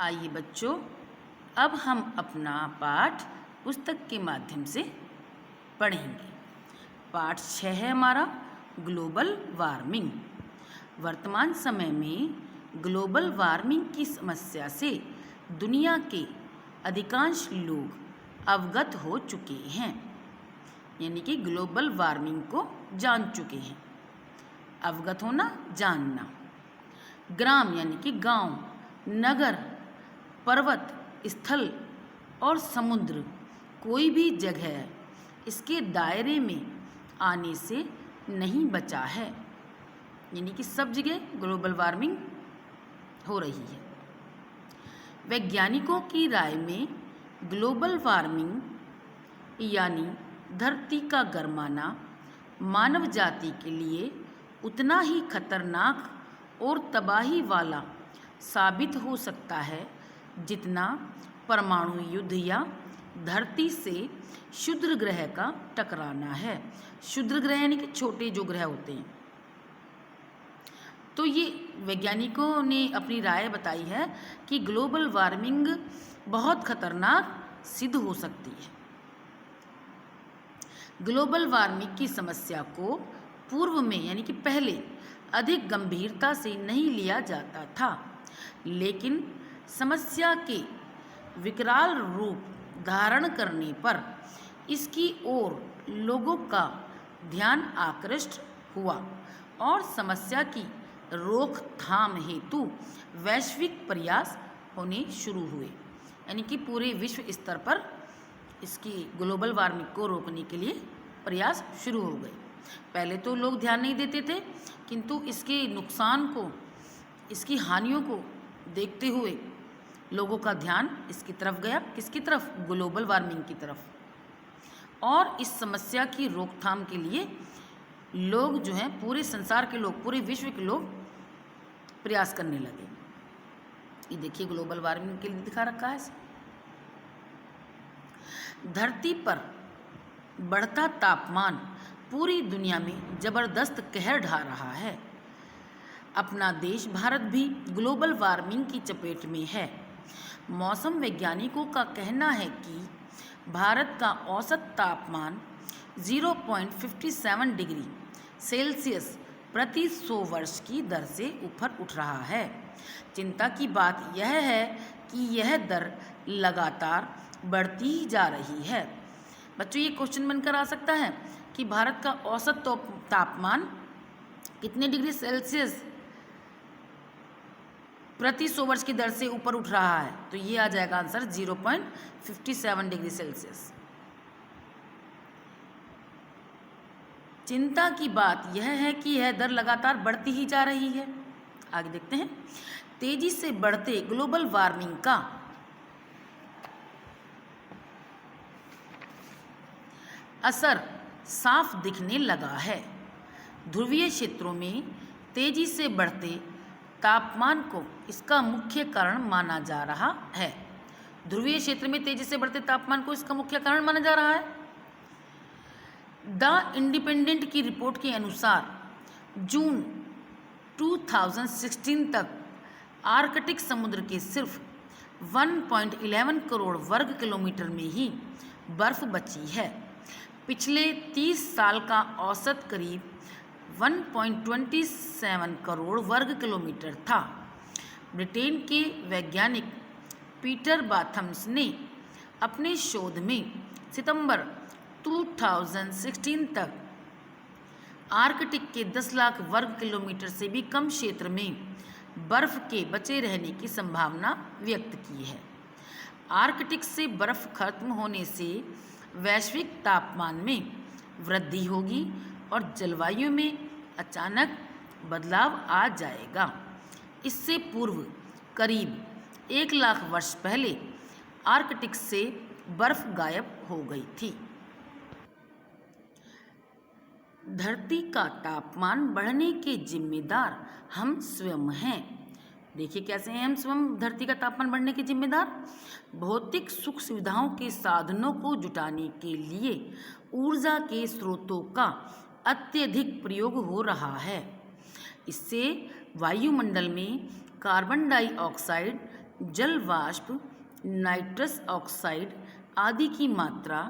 आइए बच्चों, अब हम अपना पाठ पुस्तक के माध्यम से पढ़ेंगे। पाठ 6 है हमारा ग्लोबल वार्मिंग। वर्तमान समय में ग्लोबल वार्मिंग की समस्या से दुनिया के अधिकांश लोग अवगत हो चुके हैं, यानी कि ग्लोबल वार्मिंग को जान चुके हैं। अवगत होना, जानना। ग्राम यानी कि गांव, नगर, पर्वत, स्थल और समुद्र, कोई भी जगह इसके दायरे में आने से नहीं बचा है, यानी कि सब जगह ग्लोबल वार्मिंग हो रही है। वैज्ञानिकों की राय में ग्लोबल वार्मिंग यानी धरती का गर्माना मानव जाति के लिए उतना ही खतरनाक और तबाही वाला साबित हो सकता है जितना परमाणु युद्ध या धरती से क्षुद्र ग्रह का टकराना है। क्षुद्र ग्रह यानी कि छोटे जो ग्रह होते हैं। तो ये वैज्ञानिकों ने अपनी राय बताई है कि ग्लोबल वार्मिंग बहुत खतरनाक सिद्ध हो सकती है। ग्लोबल वार्मिंग की समस्या को पूर्व में यानी कि पहले अधिक गंभीरता से नहीं लिया जाता था, लेकिन समस्या के विकराल रूप धारण करने पर इसकी ओर लोगों का ध्यान आकृष्ट हुआ और समस्या की रोकथाम हेतु वैश्विक प्रयास होने शुरू हुए, यानी कि पूरे विश्व स्तर पर इसकी ग्लोबल वार्मिंग को रोकने के लिए प्रयास शुरू हो गए। पहले तो लोग ध्यान नहीं देते थे, किंतु इसके नुकसान को, इसकी हानियों को देखते हुए लोगों का ध्यान इसकी तरफ गया। किसकी तरफ? ग्लोबल वार्मिंग की तरफ। और इस समस्या की रोकथाम के लिए लोग जो हैं, पूरे संसार के लोग, पूरे विश्व के लोग प्रयास करने लगे। ये देखिए ग्लोबल वार्मिंग के लिए दिखा रखा है। धरती पर बढ़ता तापमान पूरी दुनिया में जबरदस्त कहर ढा रहा है। अपना देश भारत भी ग्लोबल वार्मिंग की चपेट में है। मौसम वैज्ञानिकों का कहना है कि भारत का औसत तापमान 0.57 डिग्री सेल्सियस प्रति 100 वर्ष की दर से ऊपर उठ रहा है। चिंता की बात यह है कि यह दर लगातार बढ़ती ही जा रही है। बच्चों, ये क्वेश्चन बनकर आ सकता है कि भारत का औसत तापमान कितने डिग्री सेल्सियस प्रति 100 वर्ष की दर से ऊपर उठ रहा है? तो ये आ जाएगा आंसर 0.57 डिग्री सेल्सियस। चिंता की बात यह है कि यह दर लगातार बढ़ती ही जा रही है। आगे देखते हैं। तेजी से बढ़ते ग्लोबल वार्मिंग का असर साफ दिखने लगा है। ध्रुवीय क्षेत्रों में तेजी से बढ़ते तापमान को इसका मुख्य कारण माना जा रहा है। ध्रुवीय क्षेत्र में तेजी से बढ़ते तापमान को इसका मुख्य कारण माना जा रहा है। द इंडिपेंडेंट की रिपोर्ट के अनुसार जून 2016 तक आर्कटिक समुद्र के सिर्फ 1.11 करोड़ वर्ग किलोमीटर में ही बर्फ बची है। पिछले 30 साल का औसत करीब 1.27 करोड़ वर्ग किलोमीटर था। ब्रिटेन के वैज्ञानिक पीटर बाथम्स ने अपने शोध में सितंबर 2016 तक आर्कटिक के 10 लाख वर्ग किलोमीटर से भी कम क्षेत्र में बर्फ के बचे रहने की संभावना व्यक्त की है। आर्कटिक से बर्फ खत्म होने से वैश्विक तापमान में वृद्धि होगी और जलवायु में अचानक बदलाव आ जाएगा। इससे पूर्व करीब 1 लाख वर्ष पहले आर्कटिक से बर्फ गायब हो गई थी। धरती का तापमान बढ़ने के जिम्मेदार हम स्वयं हैं। देखिए कैसे हैं हम स्वयं धरती का तापमान बढ़ने के जिम्मेदार। भौतिक सुख सुविधाओं के साधनों को जुटाने के लिए ऊर्जा के स्रोतों का अत्यधिक प्रयोग हो रहा है। इससे वायुमंडल में कार्बन डाइऑक्साइड जल वाष्प, नाइट्रस ऑक्साइड आदि की मात्रा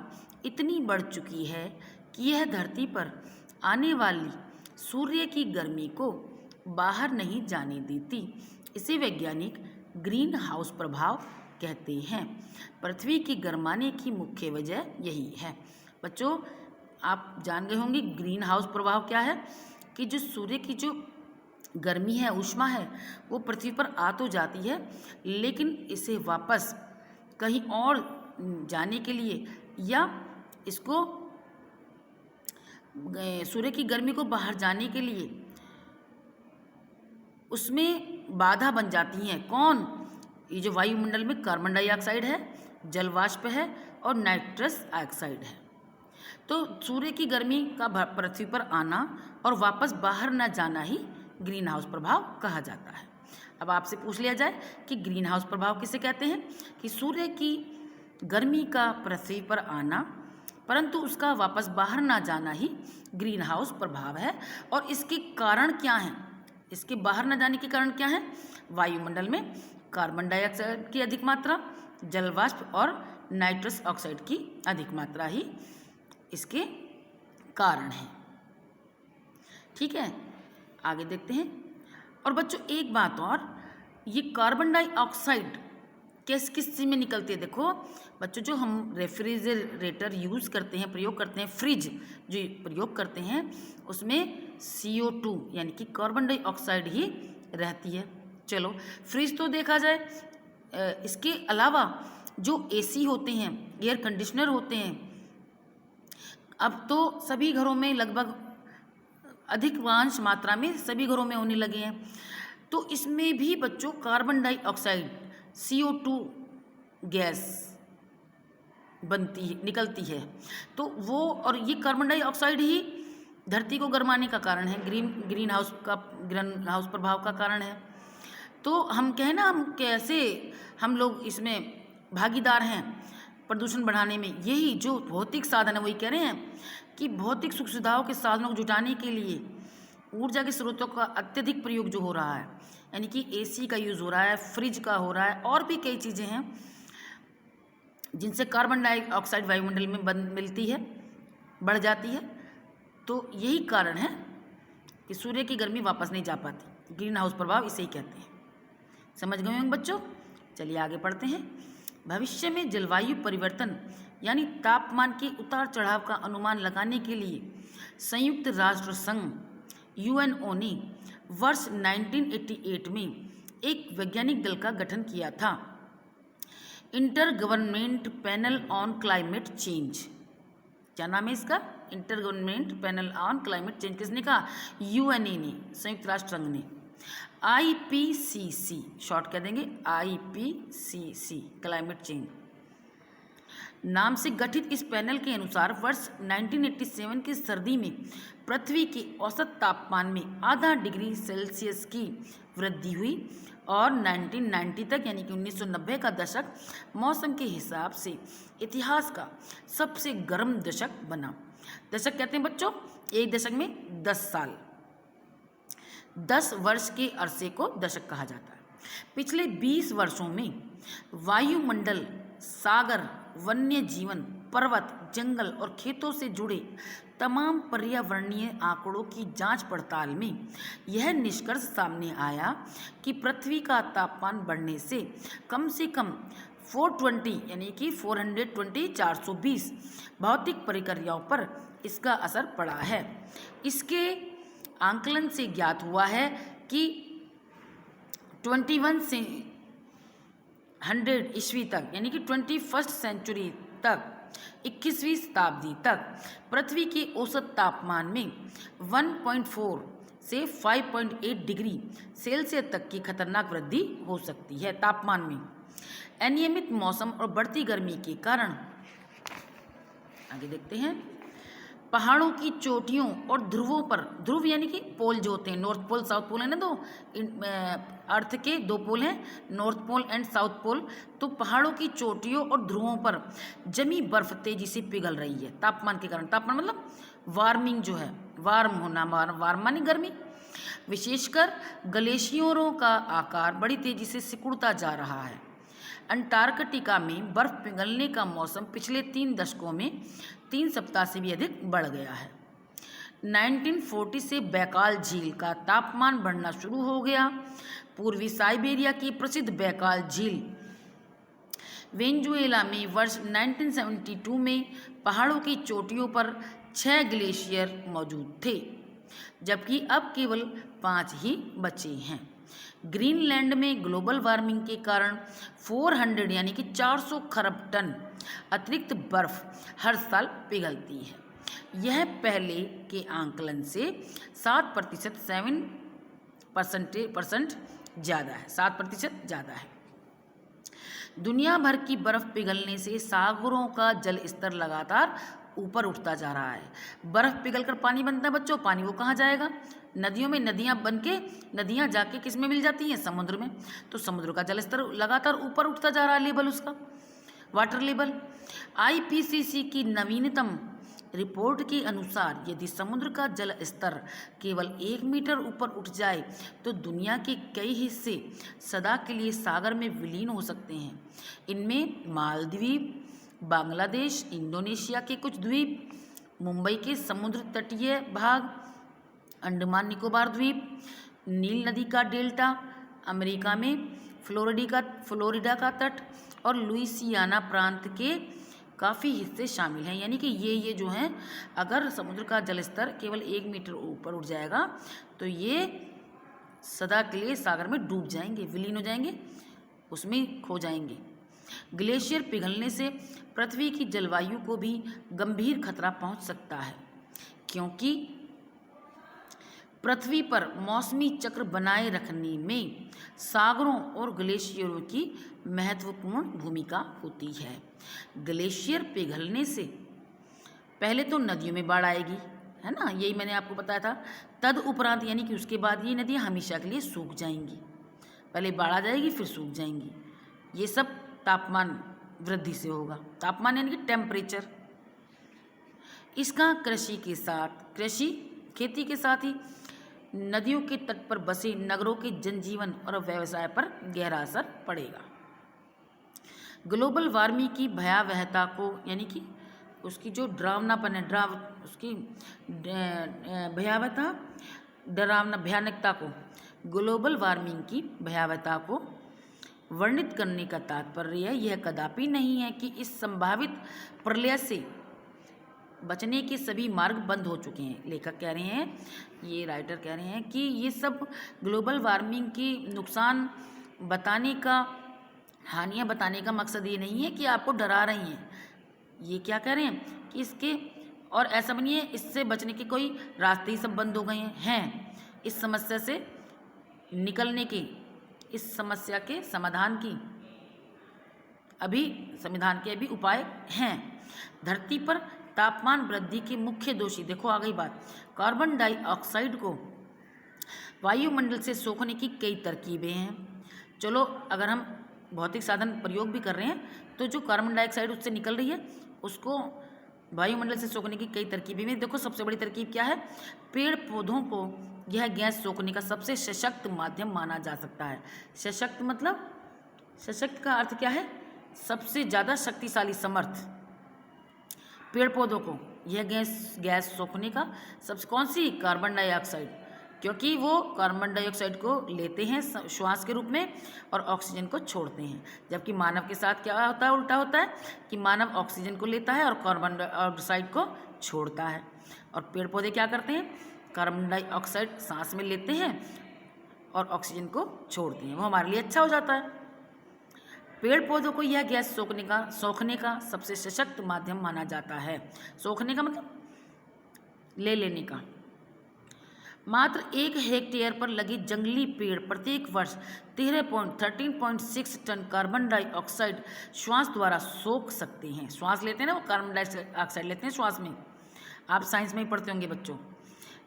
इतनी बढ़ चुकी है कि यह धरती पर आने वाली सूर्य की गर्मी को बाहर नहीं जाने देती। इसे वैज्ञानिक ग्रीन हाउस प्रभाव कहते हैं। पृथ्वी की गर्माने की मुख्य वजह यही है। बच्चों, आप जान गए होंगे ग्रीन हाउस प्रभाव क्या है, कि जो सूर्य की जो गर्मी है, ऊष्मा है, वो पृथ्वी पर आ तो जाती है, लेकिन इसे वापस कहीं और जाने के लिए या इसको सूर्य की गर्मी को बाहर जाने के लिए उसमें बाधा बन जाती हैं। कौन? ये जो वायुमंडल में कार्बन डाइऑक्साइड है, जल वाष्प है और नाइट्रस ऑक्साइड है। तो सूर्य की गर्मी का पृथ्वी पर आना और वापस बाहर न जाना ही ग्रीन हाउस प्रभाव कहा जाता है। अब आपसे पूछ लिया जाए कि ग्रीन हाउस प्रभाव किसे कहते हैं, कि सूर्य की गर्मी का पृथ्वी पर आना परंतु उसका वापस बाहर ना जाना ही ग्रीन हाउस प्रभाव है। और इसके कारण क्या हैं? इसके बाहर न जाने के कारण क्या है? वायुमंडल में कार्बन डाइऑक्साइड की अधिक मात्रा, जल वाष्प और नाइट्रस ऑक्साइड की अधिक मात्रा ही इसके कारण है। ठीक है, आगे देखते हैं। और बच्चों एक बात और, ये कार्बन डाइऑक्साइड किस चीज़ में निकलती है? देखो बच्चों, जो हम रेफ्रिजरेटर यूज़ करते हैं, प्रयोग करते हैं, फ्रिज जो प्रयोग करते हैं, उसमें CO2 यानी कि कार्बन डाइऑक्साइड ही रहती है। चलो, फ्रिज तो देखा जाए, इसके अलावा जो AC होते हैं, एयर कंडीशनर होते हैं, अब तो सभी घरों में लगभग अधिकांश मात्रा में सभी घरों में होने लगे हैं। तो इसमें भी बच्चों कार्बन डाइऑक्साइड CO2 गैस निकलती है। तो वो, और ये कार्बन डाइऑक्साइड ही धरती को गर्माने का कारण है, ग्रीन हाउस प्रभाव का कारण है। तो हम कहें ना, हम कैसे हम लोग इसमें भागीदार हैं प्रदूषण बढ़ाने में। यही जो भौतिक साधन है, वही कह रहे हैं कि भौतिक सुख सुविधाओं के साधनों को जुटाने के लिए ऊर्जा के स्रोतों का अत्यधिक प्रयोग जो हो रहा है, यानी कि AC का यूज़ हो रहा है, फ्रिज का हो रहा है, और भी कई चीज़ें हैं जिनसे कार्बन डाइऑक्साइड वायुमंडल में मिलती है, बढ़ जाती है। तो यही कारण है कि सूर्य की गर्मी वापस नहीं जा पाती। ग्रीन हाउस प्रभाव इसे ही कहते हैं। समझ गए होंगे बच्चों? चलिए आगे पढ़ते हैं। भविष्य में जलवायु परिवर्तन यानी तापमान के उतार चढ़ाव का अनुमान लगाने के लिए संयुक्त राष्ट्र संघ UNO ने वर्ष 1988 में एक वैज्ञानिक दल का गठन किया था, inter government panel on climate change. क्या नाम है इसका? Inter government panel on climate change. किसने कहा? UNO ने, संयुक्त राष्ट्र संघ ने। IPCC शॉर्ट कह देंगे, IPCC क्लाइमेट चेंज नाम से गठित इस पैनल के अनुसार वर्ष 1987 की सर्दी में पृथ्वी के औसत तापमान में आधा डिग्री सेल्सियस की वृद्धि हुई और 1990 तक यानी कि 1990 का दशक मौसम के हिसाब से इतिहास का सबसे गर्म दशक बना। दशक कहते हैं बच्चों एक दशक में 10 साल, 10 वर्ष के अरसे को दशक कहा जाता है। पिछले 20 वर्षों में वायुमंडल, सागर, वन्य जीवन, पर्वत, जंगल और खेतों से जुड़े तमाम पर्यावरणीय आंकड़ों की जांच पड़ताल में यह निष्कर्ष सामने आया कि पृथ्वी का तापमान बढ़ने से कम 420 यानी कि 420 भौतिक प्रक्रियाओं पर इसका असर पड़ा है। इसके आंकलन से ज्ञात हुआ है कि 21 से 100 ईस्वी तक यानी कि 21st सेंचुरी तक, 21वीं शताब्दी तक पृथ्वी के औसत तापमान में 1.4 से 5.8 डिग्री सेल्सियस तक की खतरनाक वृद्धि हो सकती है तापमान में। अनियमित मौसम और बढ़ती गर्मी के कारण, आगे देखते हैं, पहाड़ों की चोटियों और ध्रुवों पर, ध्रुव यानी कि पोल जो होते हैं, नॉर्थ पोल साउथ पोल है ना, दो अर्थ के 2 पोल हैं, north pole and south pole. तो पहाड़ों की चोटियों और ध्रुवों पर जमी बर्फ तेजी से पिघल रही है तापमान के कारण। तापमान मतलब वार्मिंग जो है, वार्म होना, वार्म मानी गर्मी, विशेषकर ग्लेशियरों का आकार बड़ी तेजी से सिकुड़ता जा रहा है। अंटार्कटिका में बर्फ पिघलने का मौसम पिछले 3 दशकों में 3 सप्ताह से भी अधिक बढ़ गया है। 1940 से बैकाल झील का तापमान बढ़ना शुरू हो गया। पूर्वी साइबेरिया की प्रसिद्ध बैकाल झील वेनेजुएला में वर्ष 1972 में पहाड़ों की चोटियों पर 6 ग्लेशियर मौजूद थे, जबकि अब केवल 5 ही बचे हैं। ग्रीनलैंड में ग्लोबल वार्मिंग के कारण 400 यानी कि 400 खरब टन अतिरिक्त बर्फ हर साल पिघलती है। यह पहले के आंकलन से 7% ज़्यादा है, 7% ज़्यादा है। दुनिया भर की बर्फ पिघलने से सागरों का जल स्तर लगातार ऊपर उठता जा रहा है। बर्फ पिघलकर पानी बनता है बच्चों, पानी वो कहाँ जाएगा? नदियों में। नदियाँ बन के नदियाँ जाके किस में मिल जाती हैं? समुद्र में। तो समुद्र का जल स्तर लगातार ऊपर उठता जा रहा है, लेवल उसका, वाटर लेवल। आईपीसीसी की नवीनतम रिपोर्ट के अनुसार यदि समुद्र का जल स्तर केवल 1 मीटर ऊपर उठ जाए तो दुनिया के कई हिस्से सदा के लिए सागर में विलीन हो सकते हैं। इनमें मालदीव, बांग्लादेश, इंडोनेशिया के कुछ द्वीप, मुंबई के समुद्र तटीय भाग, अंडमान निकोबार द्वीप, नील नदी का डेल्टा, अमेरिका में फ्लोरिडा का तट और लुइसियाना प्रांत के काफ़ी हिस्से शामिल हैं। यानी कि ये जो हैं, अगर समुद्र का जलस्तर केवल 1 मीटर ऊपर उठ जाएगा तो ये सदा के लिए सागर में डूब जाएंगे, विलीन हो जाएंगे, उसमें खो जाएंगे। ग्लेशियर पिघलने से पृथ्वी की जलवायु को भी गंभीर खतरा पहुंच सकता है, क्योंकि पृथ्वी पर मौसमी चक्र बनाए रखने में सागरों और ग्लेशियरों की महत्वपूर्ण भूमिका होती है। ग्लेशियर पिघलने से पहले तो नदियों में बाढ़ आएगी, है ना, यही मैंने आपको बताया था। तद उपरांत यानी कि उसके बाद ये नदियाँ हमेशा के लिए सूख जाएंगी। पहले बाढ़ आ जाएगी, फिर सूख जाएंगी। ये सब तापमान वृद्धि से होगा। तापमान यानी कि टेम्परेचर। इसका खेती के साथ ही नदियों के तट पर बसे नगरों के जनजीवन और व्यवसाय पर गहरा असर पड़ेगा। ग्लोबल वार्मिंग की भयावहता को यानी कि उसकी जो डरावनापन है, उसकी भयानकता को, ग्लोबल वार्मिंग की भयावहता को वर्णित करने का तात्पर्य यह कदापि नहीं है कि इस संभावित प्रलय से बचने के सभी मार्ग बंद हो चुके हैं। लेखक कह रहे हैं, ये राइटर कह रहे हैं कि ये सब ग्लोबल वार्मिंग की नुकसान बताने का, हानियाँ बताने का मकसद ये नहीं है कि आपको डरा रही हैं। ये क्या कह रहे हैं कि इसके और ऐसा नहीं है इससे बचने के कोई रास्ते ही सब बंद हो गए हैं। इस समस्या से निकलने के, इस समस्या के समाधान की अभी उपाय हैं। धरती पर तापमान वृद्धि के मुख्य दोषी, देखो आ गई बात, कार्बन डाइऑक्साइड को वायुमंडल से सोखने की कई तरकीबें हैं। चलो, अगर हम भौतिक साधन प्रयोग भी कर रहे हैं तो जो कार्बन डाइऑक्साइड उससे निकल रही है उसको वायुमंडल से सोखने की कई तरकीबें में, देखो सबसे बड़ी तरकीब क्या है? पेड़ पौधों को यह गैस सोखने का सबसे सशक्त माध्यम माना जा सकता है। सशक्त मतलब, सशक्त का अर्थ क्या है? सबसे ज़्यादा शक्तिशाली, समर्थ। पेड़ पौधों को यह गैस सोखने का सबसे, कौन सी? कार्बन डाइऑक्साइड, क्योंकि वो कार्बन डाइऑक्साइड को लेते हैं श्वास के रूप में और ऑक्सीजन को छोड़ते हैं। जबकि मानव के साथ क्या होता है? उल्टा होता है कि मानव ऑक्सीजन को लेता है और कार्बन डाइऑक्साइड को छोड़ता है। और पेड़ पौधे क्या करते हैं? कार्बन डाइऑक्साइड सांस में लेते हैं और ऑक्सीजन को छोड़ते हैं, वो हमारे लिए अच्छा हो जाता है। पेड़ पौधों को यह गैस सोखने का सबसे सशक्त माध्यम माना जाता है। सोखने का मतलब ले लेने का। मात्र 1 हेक्टेयर पर लगे जंगली पेड़ प्रत्येक वर्ष 13.6 टन कार्बन डाइऑक्साइड श्वास द्वारा सोख सकते हैं। श्वास लेते हैं ना, वो कार्बन डाइऑक्साइड लेते हैं श्वास में, आप साइंस में ही पढ़ते होंगे बच्चों।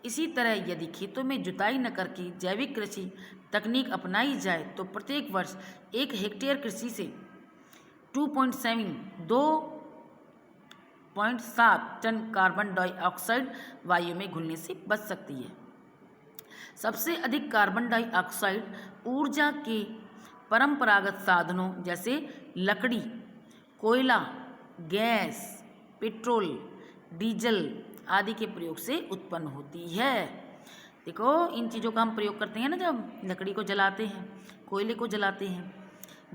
इसी तरह यदि खेतों में जुताई न करके जैविक कृषि तकनीक अपनाई जाए तो प्रत्येक वर्ष 1 हेक्टेयर कृषि से 2.7 टन कार्बन डाइऑक्साइड वायु में घुलने से बच सकती है। सबसे अधिक कार्बन डाइऑक्साइड ऊर्जा के परंपरागत साधनों जैसे लकड़ी, कोयला, गैस, पेट्रोल, डीजल आदि के प्रयोग से उत्पन्न होती है। देखो इन चीज़ों का हम प्रयोग करते हैं ना, जब लकड़ी को जलाते हैं, कोयले को जलाते हैं,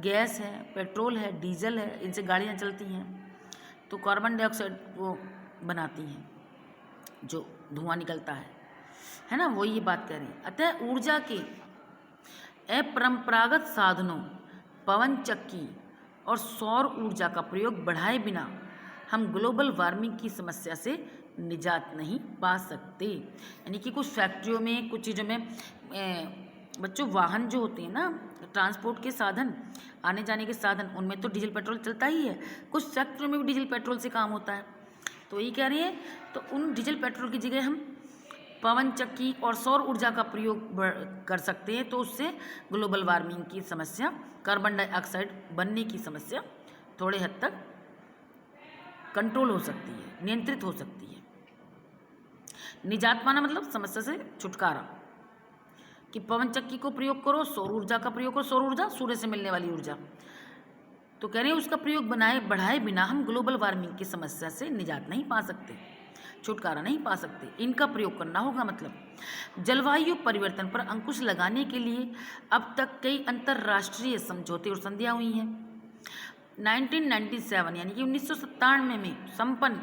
गैस है, पेट्रोल है, डीजल है, इनसे गाड़ियाँ चलती हैं तो कार्बन डाइऑक्साइड वो बनाती हैं, जो धुआं निकलता है ना, वो ये बात कह रहे हैं। अतः ऊर्जा के अपरंपरागत साधनों, पवन चक्की और सौर ऊर्जा का प्रयोग बढ़ाए बिना हम ग्लोबल वार्मिंग की समस्या से निजात नहीं पा सकते। यानी कि कुछ फैक्ट्रियों में, कुछ चीज़ों में बच्चों वाहन जो होते हैं ना, ट्रांसपोर्ट के साधन, आने जाने के साधन, उनमें तो डीजल पेट्रोल चलता ही है। कुछ फैक्ट्रियों में भी डीजल पेट्रोल से काम होता है। तो यही कह रही है, तो उन डीजल पेट्रोल की जगह हम पवन चक्की और सौर ऊर्जा का प्रयोग कर सकते हैं, तो उससे ग्लोबल वार्मिंग की समस्या, कार्बन डाइऑक्साइड बनने की समस्या थोड़े हद तक कंट्रोल हो सकती है, नियंत्रित हो सकती है। निजात पाना मतलब समस्या से छुटकारा, कि पवन चक्की को प्रयोग करो, सौर ऊर्जा का प्रयोग करो। सौर ऊर्जा सूर्य से मिलने वाली ऊर्जा, तो कह रहे हैं उसका प्रयोग बढ़ाए बिना हम ग्लोबल वार्मिंग की समस्या से निजात नहीं पा सकते, छुटकारा नहीं पा सकते। इनका प्रयोग करना होगा। मतलब जलवायु परिवर्तन पर अंकुश लगाने के लिए अब तक कई अंतर्राष्ट्रीय समझौते और संधियां हुई हैं। 1997 यानी कि 1997 में संपन्न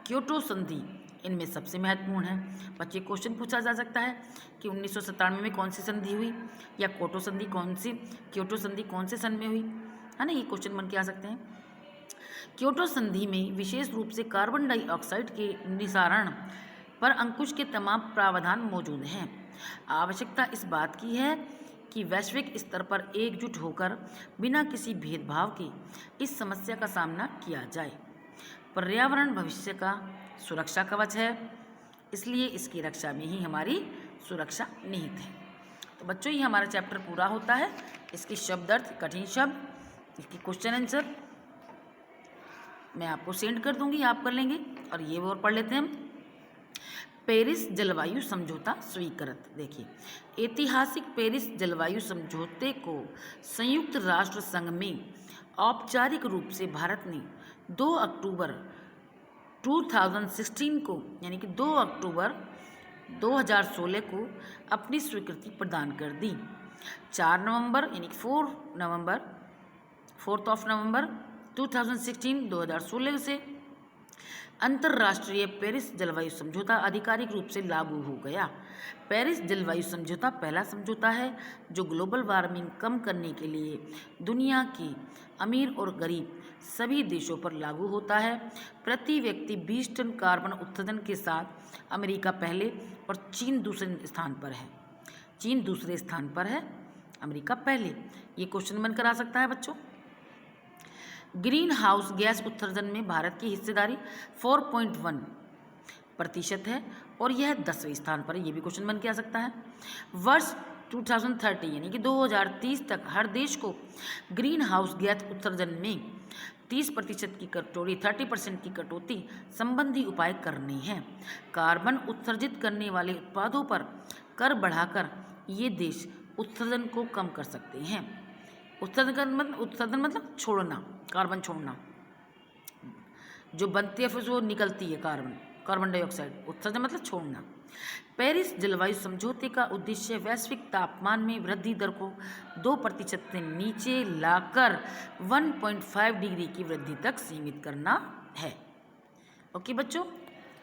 क्योटो संधि इनमें सबसे महत्वपूर्ण है। बच्चे क्वेश्चन पूछा जा सकता है कि 1997 में कौन सी संधि हुई, या क्योटो संधि कौन से सन में हुई, है ना, ये क्वेश्चन बन के आ सकते हैं। क्योटो संधि में विशेष रूप से कार्बन डाइऑक्साइड के निस्तारण पर अंकुश के तमाम प्रावधान मौजूद हैं। आवश्यकता इस बात की है कि वैश्विक स्तर पर एकजुट होकर बिना किसी भेदभाव के इस समस्या का सामना किया जाए। पर्यावरण भविष्य का सुरक्षा कवच है, इसलिए इसकी रक्षा में ही हमारी सुरक्षा निहित है। तो बच्चों ये हमारा चैप्टर पूरा होता है। इसके शब्द अर्थ, कठिन शब्द, इसकी क्वेश्चन आंसर मैं आपको सेंड कर दूंगी, आप कर लेंगे। और ये और पढ़ लेते हैं हम। पेरिस जलवायु समझौता स्वीकृत। देखिए, ऐतिहासिक पेरिस जलवायु समझौते को संयुक्त राष्ट्र संघ में औपचारिक रूप से भारत ने 2 अक्टूबर 2016 को, यानी कि 2 अक्टूबर 2016 को अपनी स्वीकृति प्रदान कर दी। 4 नवंबर यानी कि 4 नवंबर 2016 से अंतर्राष्ट्रीय पेरिस जलवायु समझौता आधिकारिक रूप से लागू हो गया। पेरिस जलवायु समझौता पहला समझौता है जो ग्लोबल वार्मिंग कम करने के लिए दुनिया के अमीर और गरीब सभी देशों पर लागू होता है। प्रति व्यक्ति 20 टन कार्बन उत्सर्जन के साथ अमेरिका पहले और चीन दूसरे स्थान पर है, अमेरिका पहले। ये क्वेश्चन बनकर आ सकता है बच्चों। ग्रीन हाउस गैस उत्सर्जन में भारत की हिस्सेदारी 4.1% है और यह 10वें स्थान पर है। ये भी क्वेश्चन बन के आ सकता है। वर्ष 2030 यानी कि 2030 तक हर देश को ग्रीन हाउस गैस उत्सर्जन में 30% की कटौती 30% की कटौती संबंधी उपाय करने हैं। कार्बन उत्सर्जित करने वाले उत्पादों पर कर बढ़ाकर ये देश उत्सर्जन को कम कर सकते हैं। उत्सर्जन मतलब छोड़ना, कार्बन छोड़ना, जो बनती है फिर वो निकलती है कार्बन डाइऑक्साइड। उत्सर्जन मतलब छोड़ना। पेरिस जलवायु समझौते का उद्देश्य वैश्विक तापमान में वृद्धि दर को 2% से नीचे लाकर 1.5 डिग्री की वृद्धि तक सीमित करना है। ओके बच्चों,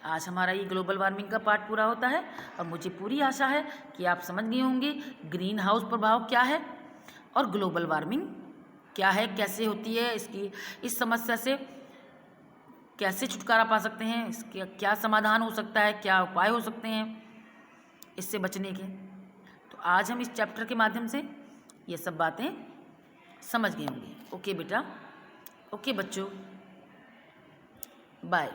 आज हमारा ये ग्लोबल वार्मिंग का पार्ट पूरा होता है और मुझे पूरी आशा है कि आप समझ गए होंगे ग्रीन हाउस प्रभाव क्या है और ग्लोबल वार्मिंग क्या है, कैसे होती है, इस समस्या से कैसे छुटकारा पा सकते हैं, इसके क्या समाधान हो सकता है, क्या उपाय हो सकते हैं इससे बचने के। तो आज हम इस चैप्टर के माध्यम से ये सब बातें समझ गए होंगे। ओके बेटा, ओके बच्चों, बाय।